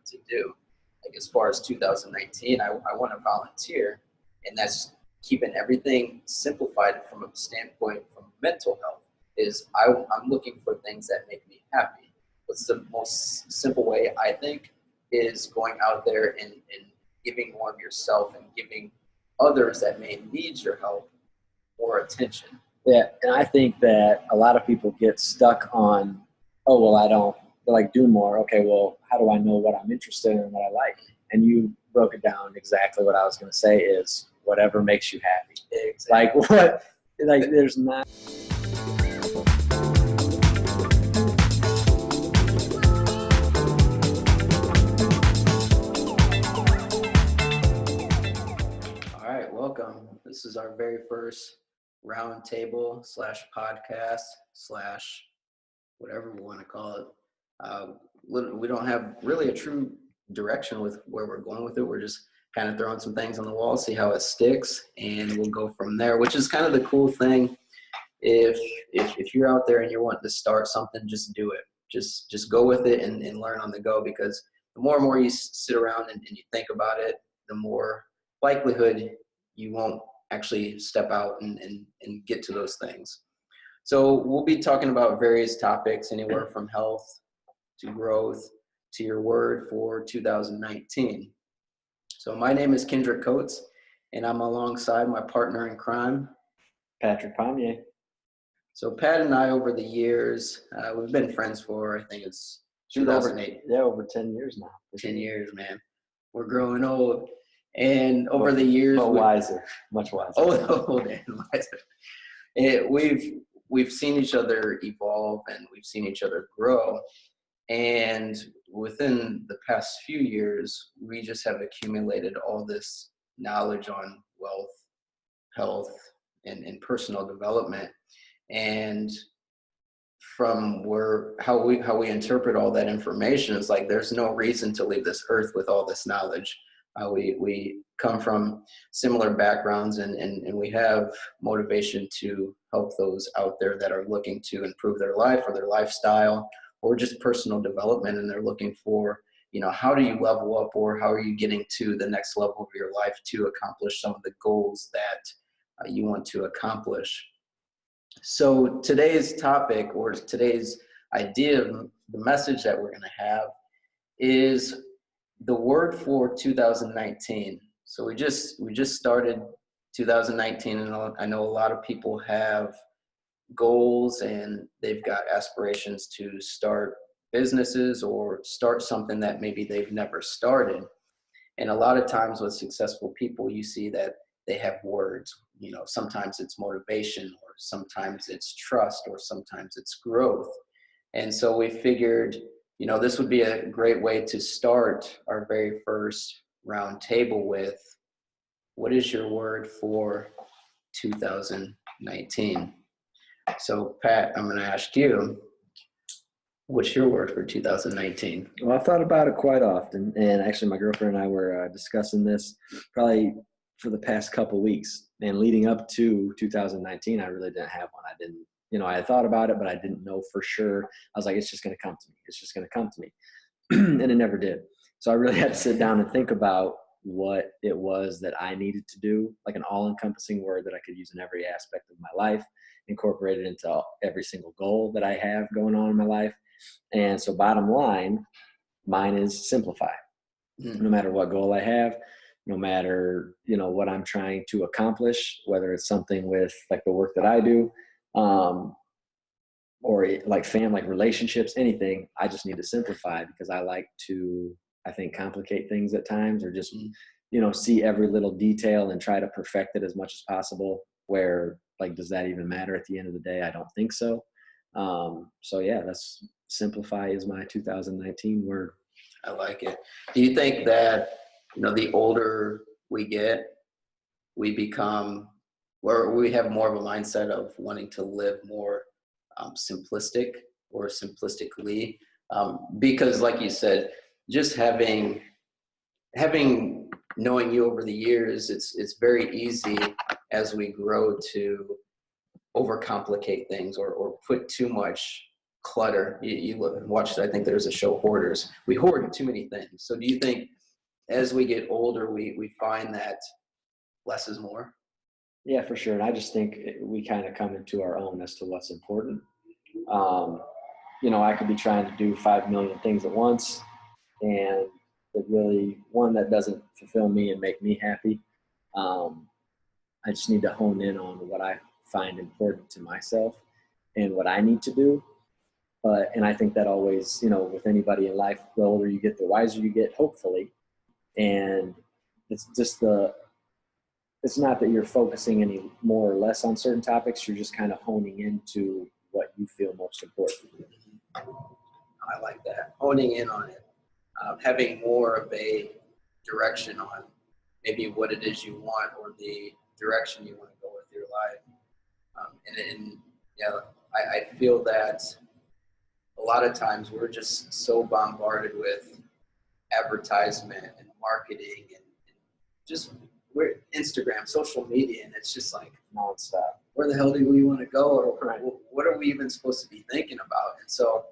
to do. Like as far as 2019, I want to volunteer, and that's keeping everything simplified from a standpoint from mental health. I'm looking for things that make me happy. What's the most simple way, I think, is going out there and giving more of yourself and giving others that may need your help more attention. Yeah, and I think that a lot of people get stuck on, oh, well, I don't, like, do more. Okay, well, how do I know what I'm interested in and what I like? And you broke it down exactly what I was going to say is whatever makes you happy. Exactly. There's not. All right, welcome. This is our very first roundtable / podcast / whatever we want to call it. We don't have really a true direction with where we're going with it. We're just kind of throwing some things on the wall, see how it sticks, and we'll go from there, which is kind of the cool thing. If you're out there and you're wanting to start something, just do it. Just go with it and learn on the go, because the more and more you sit around and you think about it, the more likelihood you won't actually step out and get to those things. So we'll be talking about various topics, anywhere from health to growth to your word for 2019. So my name is Kendrique, and I'm alongside my partner in crime, Patrick Pommier. So Pat and I, over the years, we've been friends for, I think it's 2008. Over 10 years now. 10 years, man. We're growing old. And over the years, much wiser. Old and wiser. We've seen each other evolve, and we've seen each other grow. And within the past few years, we just have accumulated all this knowledge on wealth, health, and personal development. And from how we interpret all that information, it's like there's no reason to leave this earth with all this knowledge. We come from similar backgrounds, and we have motivation to help those out there that are looking to improve their life or their lifestyle or just personal development, and they're looking for, how do you level up, or how are you getting to the next level of your life to accomplish some of the goals that you want to accomplish. So today's topic, or today's idea, the message that we're going to have is the word for 2019. So we just started 2019, and I know a lot of people have goals and they've got aspirations to start businesses or start something that maybe they've never started. And a lot of times with successful people, you see that they have words. Sometimes it's motivation, or sometimes it's trust, or sometimes it's growth. And so we figured, this would be a great way to start our very first round table with, what is your word for 2019? So Pat, I'm going to ask you, what's your word for 2019? Well, I've thought about it quite often, and actually my girlfriend and I were discussing this probably for the past couple weeks. And leading up to 2019, I really didn't have one. I didn't, I had thought about it, but I didn't know for sure. I was like, it's just going to come to me. It's just going to come to me. And it never did. So I really had to sit down and think about what it was that I needed to do, like an all-encompassing word that I could use in every aspect of my life, incorporate it into every single goal that I have going on in my life. And so bottom line, mine is simplify. No matter what goal I have, no matter, what I'm trying to accomplish, whether it's something with like the work that I do, or like relationships, anything, I just need to simplify, because I like to, I think, complicate things at times, or just, see every little detail and try to perfect it as much as possible, where like, does that even matter at the end of the day? I don't think so. So yeah, that's simplify is my 2019 word. I like it. Do you think that, the older we get, we become, or we have more of a mindset of wanting to live more simplistic or simplistically? Because like you said, just having knowing you over the years, it's very easy as we grow to overcomplicate things or put too much clutter. Watched, I think there's a show, Hoarders. We hoard too many things. So do you think as we get older, we find that less is more? Yeah, for sure. And I just think we kind of come into our own as to what's important. Um, I could be trying to do 5 million things at once, and it really, one that doesn't fulfill me and make me happy. Um, I just need to hone in on what I find important to myself and what I need to do. And I think that always, with anybody in life, the older you get, the wiser you get, hopefully. And it's just it's not that you're focusing any more or less on certain topics. You're just kind of honing into what you feel most important. I like that. Honing in on it. Having more of a direction on maybe what it is you want or the direction you want to go with your life. And yeah, I feel that a lot of times we're just so bombarded with advertisement and marketing and just we're Instagram, social media, and it's just like nonstop. Where the hell do we want to go, or what are we even supposed to be thinking about? And so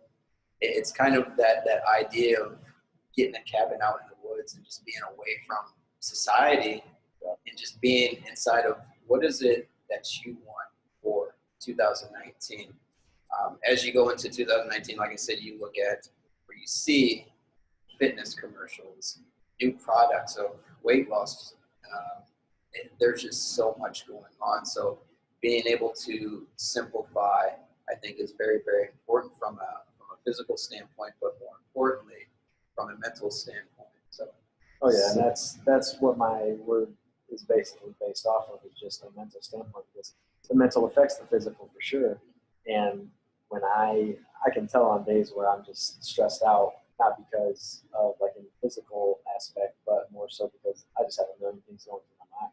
it's kind of that idea of getting a cabin out in the woods and just being away from society and just being inside of what is it that you want for 2019. As you go into 2019, like I said, you look at where you see fitness commercials, new products of weight loss. There's just so much going on. So being able to simplify, I think, is very, very important from a physical standpoint, but more importantly, from a mental standpoint. So, oh yeah, and that's what my word is basically based off of, is just a mental standpoint, because the mental affects the physical for sure. And when I can tell on days where I'm just stressed out, not because of like any physical aspect, but more so because I just have a million things going through my mind.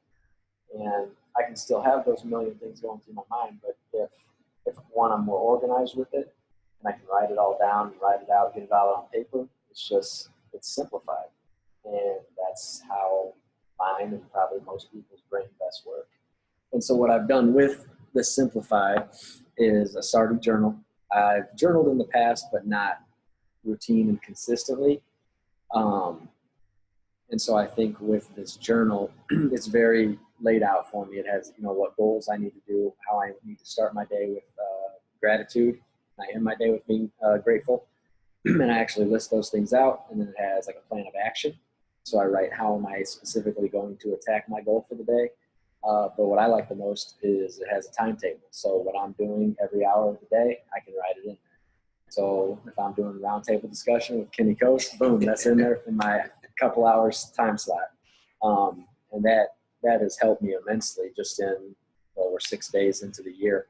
And I can still have those million things going through my mind, but if one, I'm more organized with it, and I can write it all down, write it out, get it all on paper, it's simplified. And that's how mine and probably most people's brain best work. And so what I've done with the Simplify is I started a journal. I've journaled in the past, but not routine and consistently. And so I think with this journal, it's very laid out for me. It has, what goals I need to do, how I need to start my day with gratitude. I end my day with being grateful. And I actually list those things out, and then it has like a plan of action. So I write, how am I specifically going to attack my goal for the day? But what I like the most is it has a timetable. So what I'm doing every hour of the day, I can write it in there. So if I'm doing a roundtable discussion with Kenny Coast, boom, that's in there for my couple hours time slot. And that has helped me immensely just we're 6 days into the year.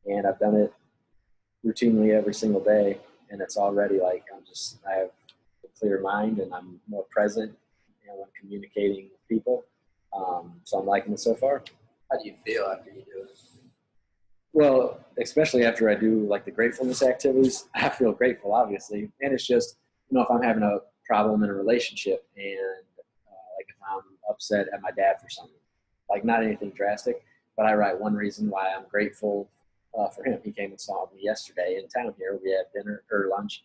And I've done it routinely every single day. And it's already like I have a clear mind, and I'm more present when communicating with people. So I'm liking it so far. How do you feel after you do it? Well, especially after I do like the gratefulness activities, I feel grateful, obviously. And it's just, if I'm having a problem in a relationship, and like if I'm upset at my dad for something, like not anything drastic, but I write one reason why I'm grateful for him. He came and saw me yesterday in town here. We had dinner or lunch.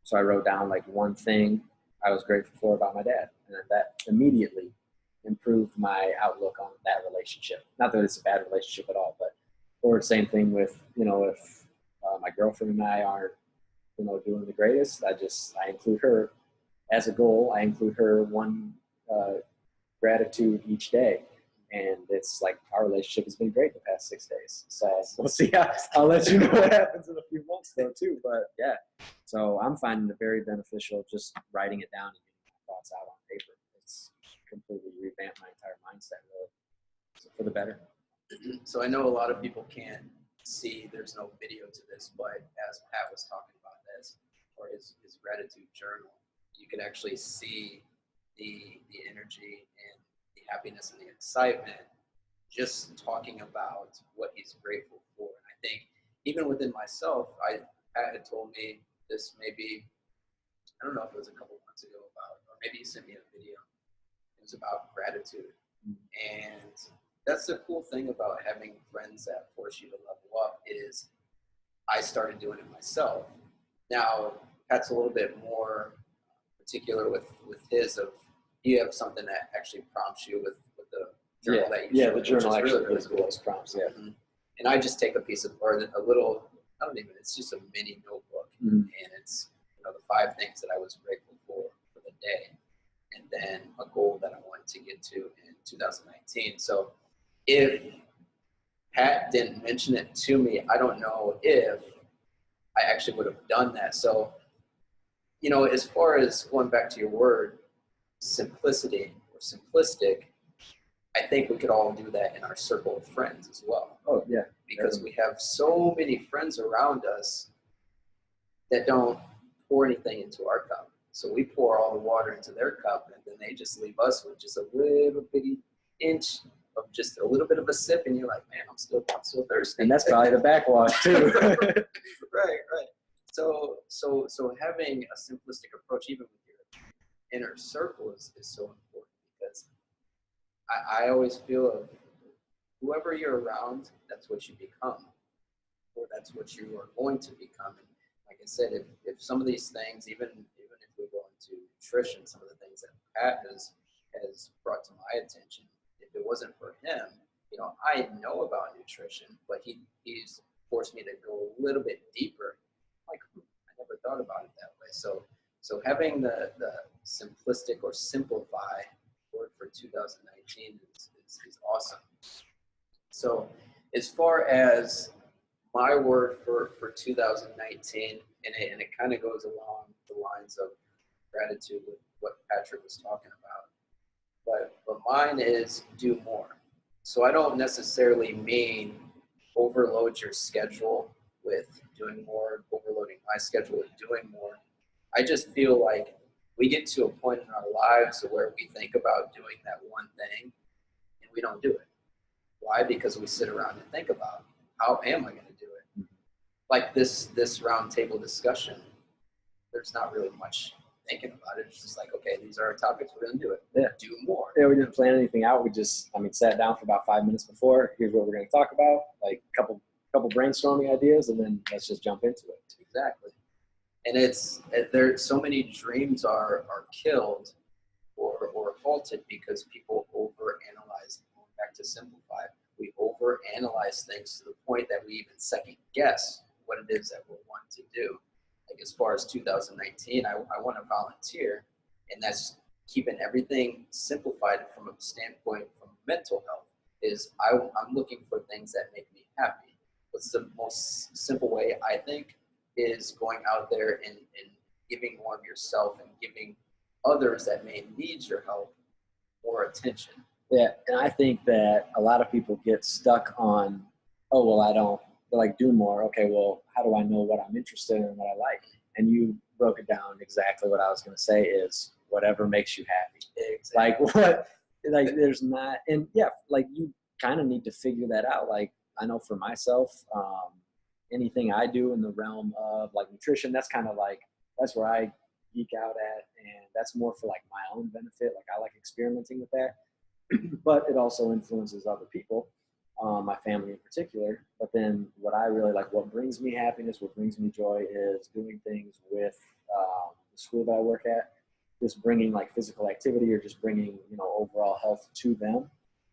So I wrote down like one thing I was grateful for about my dad. And that immediately improved my outlook on that relationship. Not that it's a bad relationship at all, but or same thing with, if my girlfriend and I aren't, doing the greatest, I include her as a goal. I include her one gratitude each day. And it's like our relationship has been great the past 6 days. So we'll see. I'll let you know what happens in a few months though too. But yeah, so I'm finding it very beneficial just writing it down and getting my thoughts out on paper. It's completely revamped my entire mindset really, so for the better. So I know a lot of people can't see, there's no video to this, but as Pat was talking about this, or his gratitude journal, you can actually see the energy and the happiness and the excitement just talking about what he's grateful for. And I think even within myself, Pat had told me this maybe, I don't know if it was a couple months ago or maybe he sent me a video. It was about gratitude. And that's the cool thing about having friends that force you to level up is I started doing it myself. Now, Pat's a little bit more particular with his of you have something that actually prompts you with the journal that you yeah, show, the journal actually really gives me those prompts. Yeah, mm-hmm. And I just take a piece of, or a little, I don't even, it's just a mini notebook, and it's, the 5 things that I was grateful for the day, and then a goal that I wanted to get to in 2019. So if Pat didn't mention it to me, I don't know if I actually would have done that. So, as far as going back to your word, simplicity or simplistic, I think we could all do that in our circle of friends as well. Oh, yeah. Because we have so many friends around us that don't pour anything into our cup. So we pour all the water into their cup, and then they just leave us with just a little bitty inch of just a little bit of a sip, and you're like, man, I'm still thirsty. And that's probably the backwash too. Right. So having a simplistic approach, even with your inner circle, is so important, because I always feel of whoever you're around, that's what you become, or that's what you are going to become. And like I said, if some of these things, even if we go into nutrition, some of the things that Pat has brought to my attention, if it wasn't for him, I know about nutrition, but he's forced me to go a little bit deeper. Like, I never thought about it that way. So having the simplistic or simplify word for 2019 is awesome. So as far as my word for 2019, and it kind of goes along the lines of gratitude with what Patrick was talking about, but mine is do more. So I don't necessarily mean overload your schedule with doing more, overloading my schedule with doing more. I just feel like we get to a point in our lives where we think about doing that one thing and we don't do it. Why? Because we sit around and think about, how am I going to do it? Like this round table discussion, there's not really much thinking about it. It's just like, okay, these are our topics, we're going to do it. Yeah. Do more. Yeah, we didn't plan anything out. We just, sat down for about 5 minutes before. Here's what we're going to talk about, like a couple brainstorming ideas, and then let's just jump into it. Exactly. And there, so many dreams are killed or halted because people overanalyze. Going back to simplify, we overanalyze things to the point that we even second guess what it is that we're wanting to do. Like as far as 2019, I want to volunteer, and that's keeping everything simplified from a standpoint from mental health. Is I'm looking for things that make me happy. What's the most simple way, I think, is going out there and giving more of yourself and giving others that may need your help more attention. Yeah, and I think that a lot of people get stuck on, oh, well, I don't, like, do more. Okay, well, how do I know what I'm interested in and what I like? And you broke it down exactly what I was going to say is whatever makes you happy. Exactly. Like there's not, and yeah, like you kind of need to figure that out. Like I know for myself, anything I do in the realm of like nutrition, that's kind of like, that's where I geek out at, and that's more for like my own benefit. Like I like experimenting with that, but it also influences other people, my family in particular. But then what I really like, what brings me happiness, what brings me joy is doing things with the school that I work at, just bringing like physical activity or just bringing, overall health to them.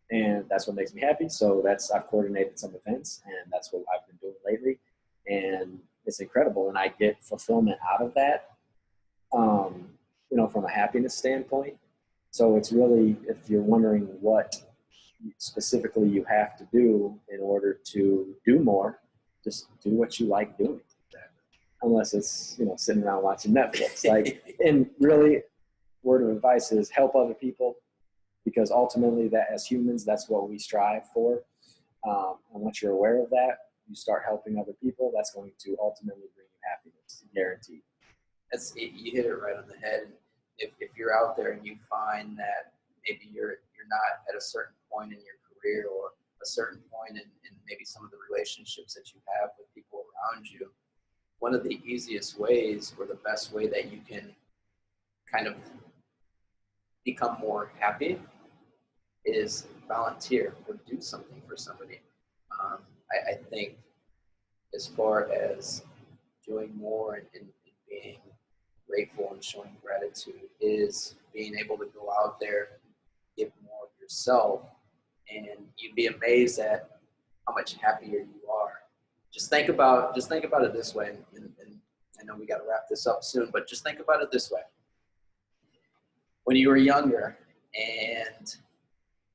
And that's what makes me happy. So I've coordinated some events, and that's what I've been doing lately. And it's incredible. And I get fulfillment out of that, from a happiness standpoint. So it's really, if you're wondering what specifically you have to do in order to do more, just do what you like doing. Unless it's, sitting around watching Netflix. And really, word of advice is help other people, because ultimately that as humans, that's what we strive for. And once you're aware of that, you start helping other people, that's going to ultimately bring you happiness, guaranteed. You hit it right on the head. If you're out there and you find that maybe you're not at a certain point in your career or a certain point in maybe some of the relationships that you have with people around you, one of the easiest ways or the best way that you can kind of become more happy is volunteer or do something for somebody. I think as far as doing more and being grateful and showing gratitude is being able to go out there, give more of yourself, and you'd be amazed at how much happier you are. Just think about it this way, and I know we got to wrap this up soon, but just think about it this way. When you were younger and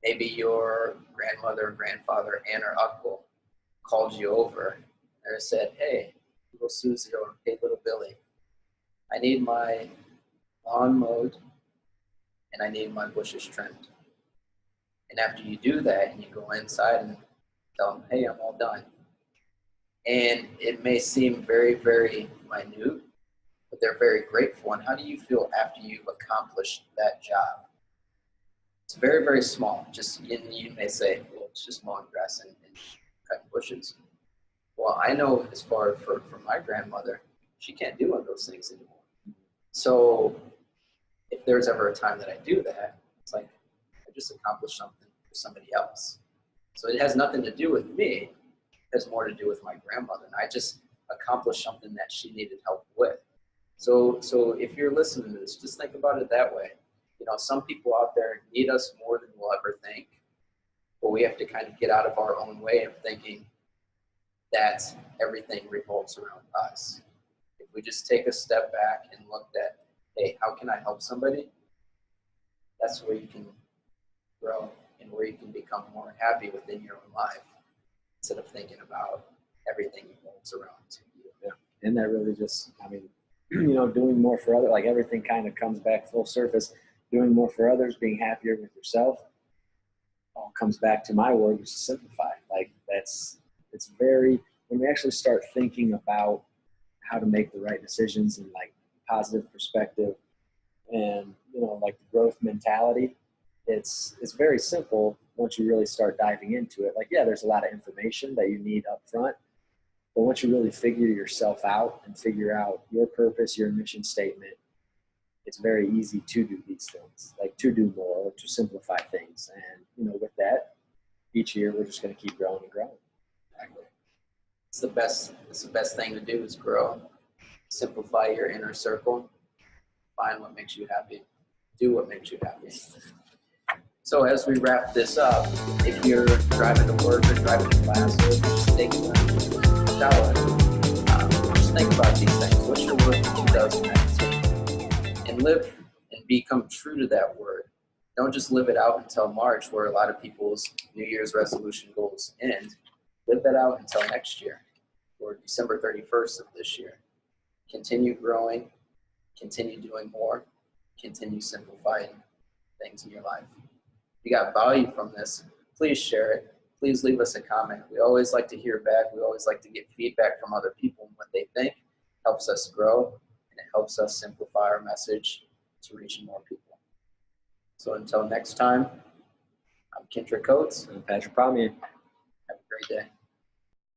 maybe your grandmother, grandfather, aunt, or uncle called you over and said, hey, little Susie or hey, little Billy, I need my lawn mowed and I need my bushes trimmed. And after you do that and you go inside and tell them, hey, I'm all done. And it may seem very, very minute, but they're very grateful. And how do you feel after you've accomplished that job? It's very, very small. Just, you may say, well, it's just mowing grass and cutting bushes. Well, I know as far for my grandmother, she can't do one of those things anymore. So if there's ever a time that I do that, it's like I just accomplished something for somebody else. So it has nothing to do with me. It has more to do with my grandmother. And I just accomplished something that she needed help with. So if you're listening to this, just think about it that way. You know, some people out there need us more than we'll ever think, but we have to kind of get out of our own way of thinking that everything revolves around us. If we just take a step back and look at, hey, how can I help somebody? That's where you can grow and where you can become more happy within your own life instead of thinking about everything revolves around you. Yeah. And that really just, I mean, you know, doing more for others, like everything kind of comes back full surface. Doing more for others, being happier with yourself, all comes back to my word, which is simplify. Like it's very, when we actually start thinking about how to make the right decisions and like positive perspective and, you know, like the growth mentality, it's very simple once you really start diving into it. Like, yeah, there's a lot of information that you need up front, but once you really figure yourself out and figure out your purpose, your mission statement, it's very easy to do these things, like to do more, to simplify things. And, you know, with that, each year we're just going to keep growing and growing. Exactly. It's the best thing to do is grow, simplify your inner circle, find what makes you happy, do what makes you happy. So as we wrap this up, if you're driving to work or driving to class or just taking a shower, just think about these things. What's your word for 2019? And live and become true to that word. Don't just live it out until March, where a lot of people's New Year's resolution goals end. Live that out until next year, or December 31st of this year. Continue growing, continue doing more, continue simplifying things in your life. If you got value from this, please share it. Please leave us a comment. We always like to hear back. We always like to get feedback from other people and what they think. It helps us grow, and it helps us simplify our message to reach more people. So until next time, I'm Kendrick Koatsc. And Patrick Palmier. Have a great day.